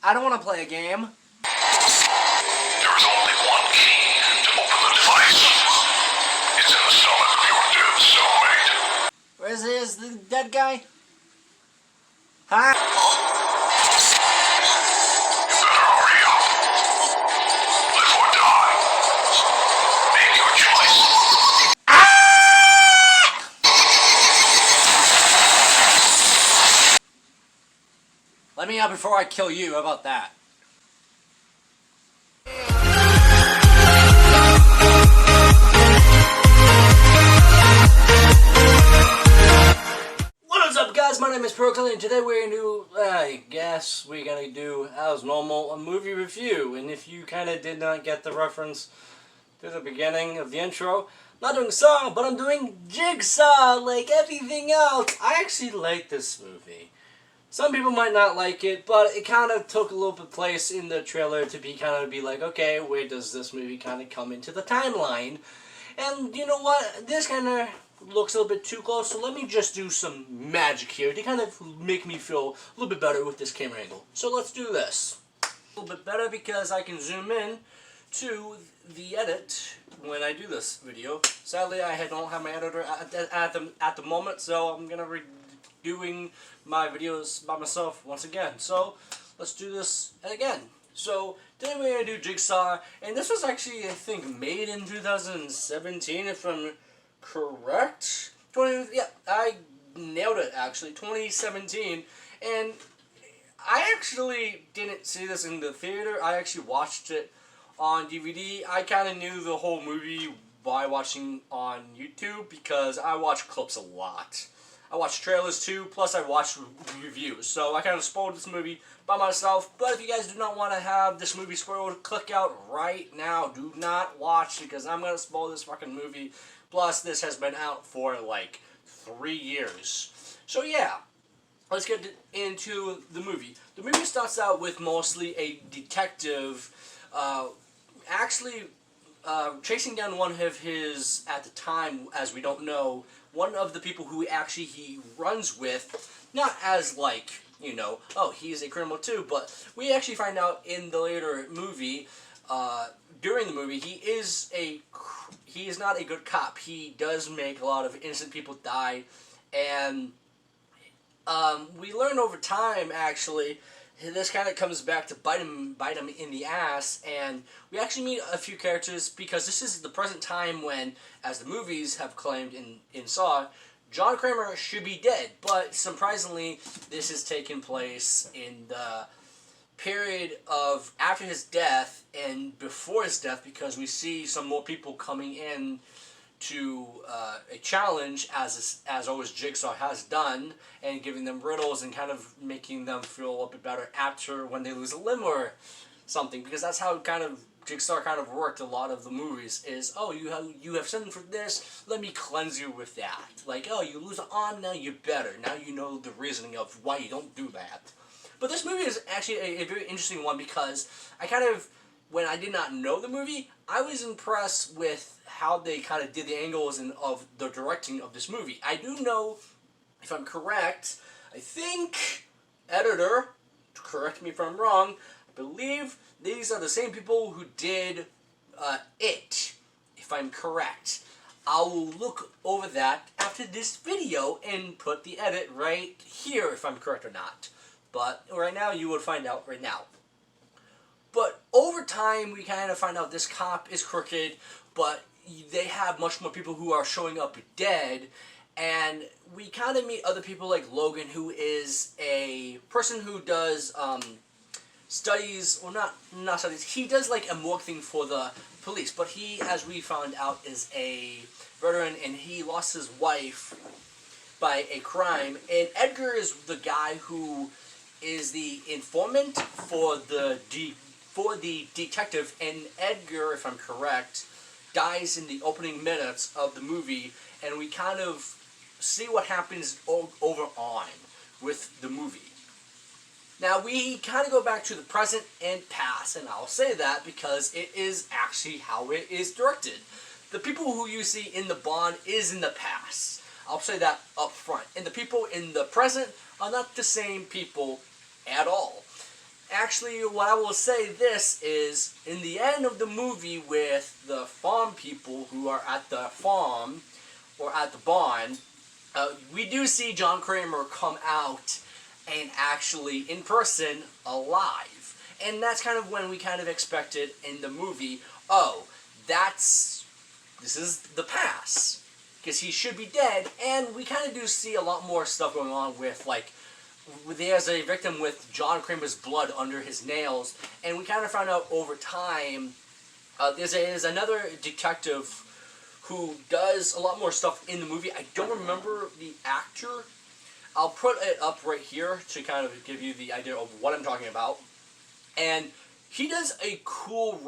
I don't want to play a game. There is only one key to open the device. It's in the stomach of your dead soulmate. Where is the dead guy? Huh? You better hurry up. Live or die. Make your choice. Let me out before I kill you. How about that? What is up, guys? My name is Prokiller, and today we're gonna do, I guess we're gonna do, as normal, a movie review. And if you kind of did not get the reference to the beginning of the intro, I'm not doing Saw, but I'm doing Jigsaw, like everything else. I actually like this movie. Some people might not like it, but it kind of took a little bit of place in the trailer to be like, okay, where does this movie kind of come into the timeline? And you know what? This kind of looks a little bit too close, so let me just do some magic here to kind of make me feel a little bit better with this camera angle. So let's do this. A little bit better because I can zoom in to the edit when I do this video. Sadly, I don't have my editor at the moment, so I'm going to be doing my videos by myself once again. So let's do this again. So today we're going to do Jigsaw, and this was actually, I think, made in 2017, if I'm correct. Yeah, I nailed it actually, 2017. And I actually didn't see this in the theater. I actually watched it on DVD. I kind of knew the whole movie by watching on YouTube because I watch clips a lot. I watch trailers too, plus I watch reviews. So I kind of spoiled this movie by myself. But if you guys do not want to have this movie spoiled, click out right now. Do not watch, because I'm going to spoil this fucking movie. Plus, this has been out for like 3 years. So yeah, let's get into the movie. The movie starts out with mostly a detective chasing down one of his, at the time, as we don't know, one of the people who actually he runs with, not as like, you know, oh, he's a criminal too, but we actually find out in the later movie, during the movie, he is not a good cop. He does make a lot of innocent people die, and we learn over time, actually, this kind of comes back to bite him in the ass, and we actually meet a few characters, because this is the present time when, as the movies have claimed in Saw, John Kramer should be dead, but surprisingly, this is taking place in the period of after his death and before his death, because we see some more people coming in to a challenge, as always Jigsaw has done, and giving them riddles and kind of making them feel a little bit better after when they lose a limb or something, because that's how kind of Jigsaw kind of worked a lot of the movies, is, oh, you have sinned for this, let me cleanse you with that. Like, oh, you lose an arm, now you're better. Now you know the reasoning of why you don't do that. But this movie is actually a very interesting one, because I kind of, when I did not know the movie, I was impressed with how they kind of did the angles and of the directing of this movie. I do know, if I'm correct, I think, editor, correct me if I'm wrong, I believe these are the same people who did It, if I'm correct. I will look over that after this video and put the edit right here, if I'm correct or not. But right now, you will find out right now. But over time, we kind of find out this cop is crooked, but they have much more people who are showing up dead, and we kind of meet other people like Logan, who is a person who does studies, well, not studies, he does like a morgue thing for the police, but he, as we found out, is a veteran, and he lost his wife by a crime, and Edgar is the guy who is the informant for the detective, and Edgar, if I'm correct, dies in the opening minutes of the movie, and we kind of see what happens over on with the movie. Now, we kind of go back to the present and past, and I'll say that because it is actually how it is directed. The people who you see in the Bond is in the past. I'll say that up front. And the people in the present are not the same people at all. Actually, what I will say this is, in the end of the movie with the farm people who are at the farm, or at the barn, we do see John Kramer come out and actually, in person, alive. And that's kind of when we kind of expected in the movie, oh, this is the past. Because he should be dead, and we kind of do see a lot more stuff going on with, like, there's a victim with John Kramer's blood under his nails, and we kind of found out over time, there's another detective who does a lot more stuff in the movie. I don't remember the actor. I'll put it up right here to kind of give you the idea of what I'm talking about. And he does a cool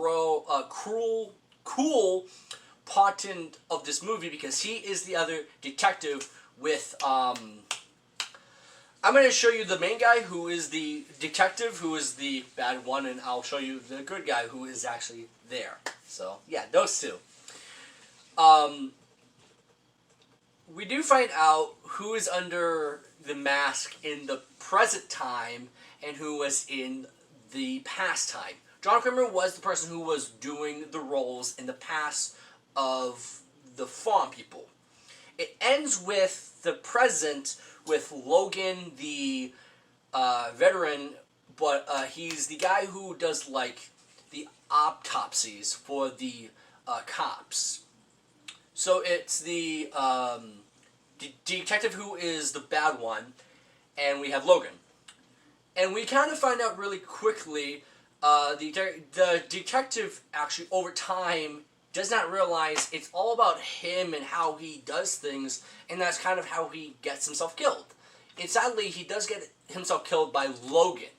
part of this movie because he is the other detective with, I'm going to show you the main guy who is the detective, who is the bad one, and I'll show you the good guy who is actually there. So, yeah, those two. We do find out who is under the mask in the present time and who was in the past time. John Kramer was the person who was doing the roles in the past of the farm people. It ends with the present with Logan, the veteran, but he's the guy who does, like, the autopsies for the cops. So it's the detective who is the bad one, and we have Logan. And we kind of find out really quickly, the detective actually, over time, does not realize it's all about him and how he does things, and that's kind of how he gets himself killed. And sadly, he does get himself killed by Logan.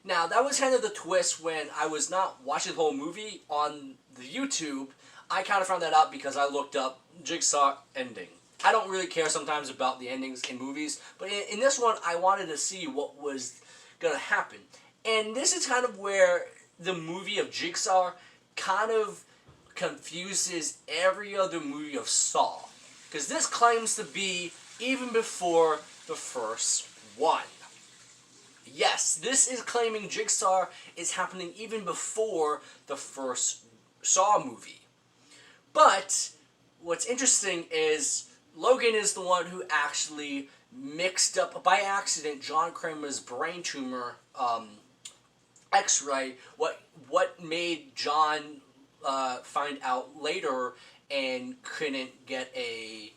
Now, that was kind of the twist when I was not watching the whole movie on the YouTube. I kind of found that out because I looked up Jigsaw ending. I don't really care sometimes about the endings in movies, but in this one, I wanted to see what was going to happen. And this is kind of where the movie of Jigsaw kind of confuses every other movie of Saw. Because this claims to be even before the first one. Yes, this is claiming Jigsaw is happening even before the first Saw movie. But what's interesting is Logan is the one who actually mixed up, by accident, John Kramer's brain tumor x-ray, what made John find out later and couldn't get a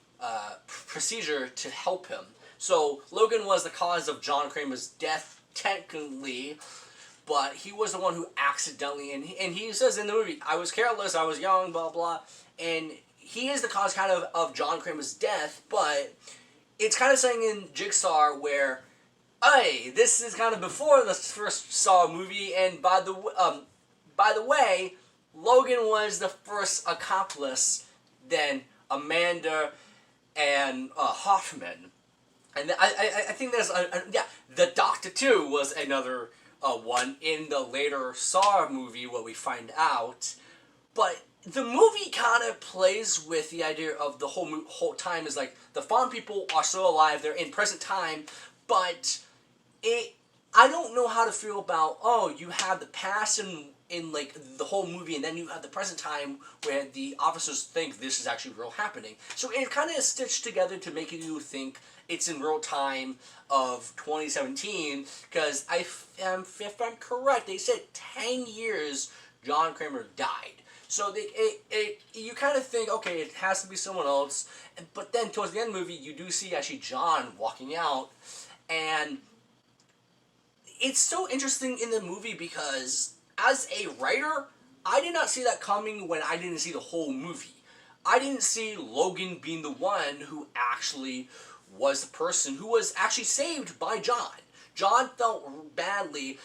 procedure to help him. So Logan was the cause of John Kramer's death, technically, but he was the one who accidentally, and he says in the movie, I was careless, I was young, blah, blah, and he is the cause kind of John Kramer's death, but it's kind of saying in Jigsaw where, hey, this is kind of before the first Saw movie, and by the way, Logan was the first accomplice, then Amanda and Hoffman. And I think there's, the Doctor too was another one in the later Saw movie where we find out. But the movie kind of plays with the idea of the whole time is like, the farm people are still alive, they're in present time, but I don't know how to feel about, oh, you have the past in like the whole movie, and then you have the present time where the officers think this is actually real happening. So it kind of is stitched together to make you think it's in real time of 2017, because if I'm correct, they said 10 years John Kramer died. So you kind of think, okay, it has to be someone else, but then towards the end of the movie, you do see actually John walking out, and it's so interesting in the movie because as a writer, I did not see that coming when I didn't see the whole movie. I didn't see Logan being the one who actually was the person who was actually saved by John. John felt badly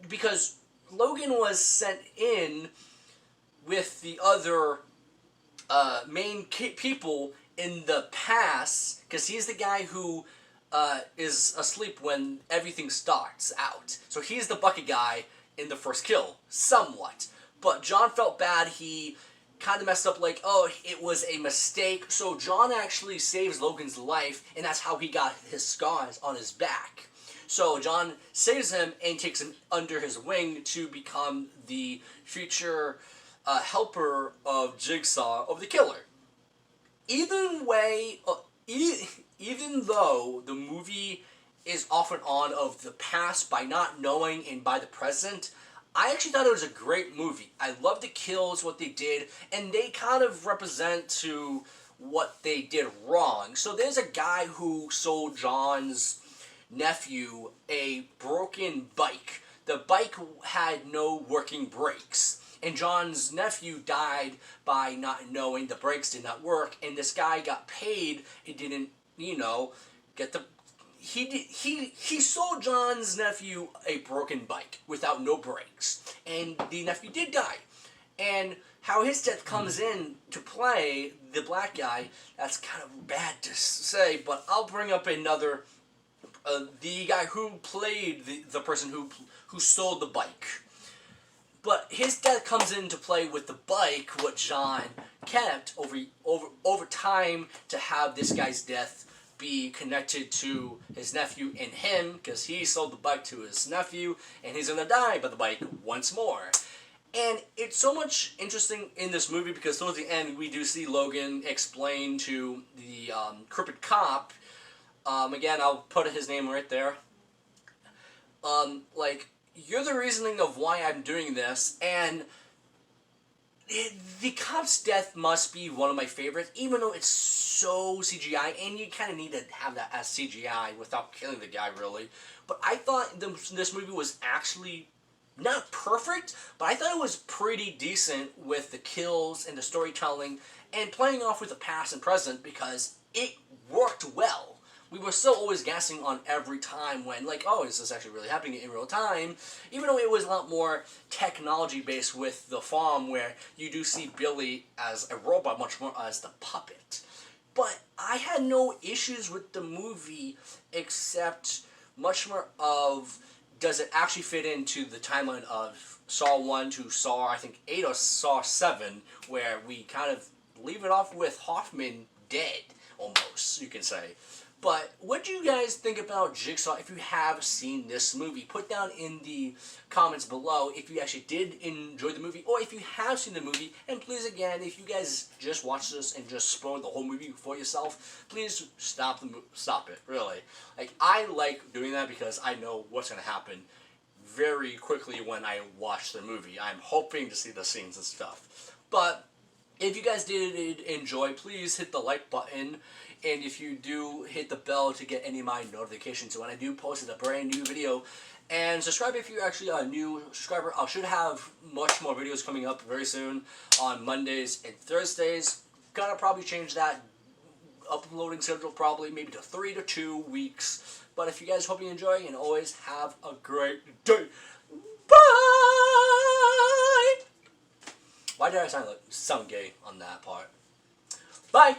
because Logan was sent in with the other main people in the past, because he's the guy who is asleep when everything starts out. So he's the bucket guy in the first kill, somewhat. But John felt bad, he kind of messed up, like, oh, it was a mistake. So John actually saves Logan's life, and that's how he got his scars on his back. So John saves him and takes him under his wing to become the future helper of Jigsaw, of the killer. Even way, even though the movie is off and on of the past by not knowing and by the present, I actually thought it was a great movie. I love the kills, what they did, and they kind of represent to what they did wrong. So there's a guy who sold John's nephew a broken bike. The bike had no working brakes. And John's nephew died by not knowing the brakes did not work. And this guy got paid. It didn't, get the... He sold John's nephew a broken bike without no brakes. And the nephew did die. And how his death comes in to play, the black guy, that's kind of bad to say, but I'll bring up another... the guy who played the person who stole the bike. But his death comes into play with the bike, what John kept over time to have this guy's death be connected to his nephew and him, because he sold the bike to his nephew, and he's gonna die by the bike once more. And it's so much interesting in this movie because towards the end we do see Logan explain to the crooked cop. Again, I'll put his name right there. You're the reasoning of why I'm doing this, and the cop's death must be one of my favorites, even though it's so CGI, and you kind of need to have that as CGI without killing the guy, really. But I thought this movie was actually not perfect, but I thought it was pretty decent with the kills and the storytelling, and playing off with the past and present because it worked well. We were still always guessing on every time when, oh, is this actually really happening in real time? Even though it was a lot more technology-based with the farm, where you do see Billy as a robot much more as the puppet. But I had no issues with the movie, except much more of, does it actually fit into the timeline of Saw 1 to Saw, I think, 8 or Saw 7, where we kind of leave it off with Hoffman dead, almost, you can say. But what do you guys think about Jigsaw if you have seen this movie? Put down in the comments below if you actually did enjoy the movie, or if you have seen the movie. And please, again, if you guys just watched this and just spoiled the whole movie for yourself, please stop it, really. I like doing that because I know what's going to happen very quickly when I watch the movie. I'm hoping to see the scenes and stuff. But if you guys did enjoy, please hit the like button. And if you do, hit the bell to get any of my notifications when I do post a brand new video. And subscribe if you're actually a new subscriber. I should have much more videos coming up very soon on Mondays and Thursdays. Gotta probably change that uploading schedule probably maybe to 3 to 2 weeks. But if you guys hope you enjoy, and always have a great day. Bye! Why did I sound gay on that part? Bye!